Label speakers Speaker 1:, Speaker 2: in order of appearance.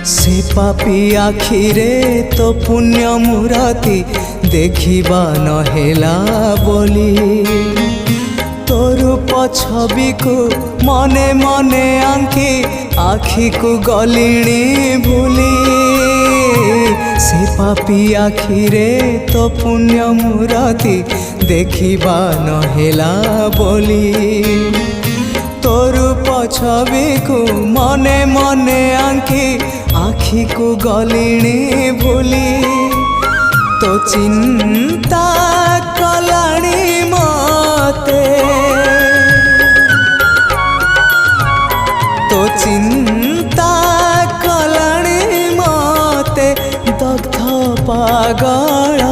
Speaker 1: से पापी आखिरे तो पुण्य मूरति देखिबा नहेला बोली तोर छवि को मने मने आंकी आखि को गलिणी भूली से पापी आखिरे तो पुण्य मूरति देखिबा नहेला बोली तोर छवि को मने मने आंकी आखि को गलिणी भूली तो चिंता कलाणी मते तो चिंता कलाणी मते दग्ध पागल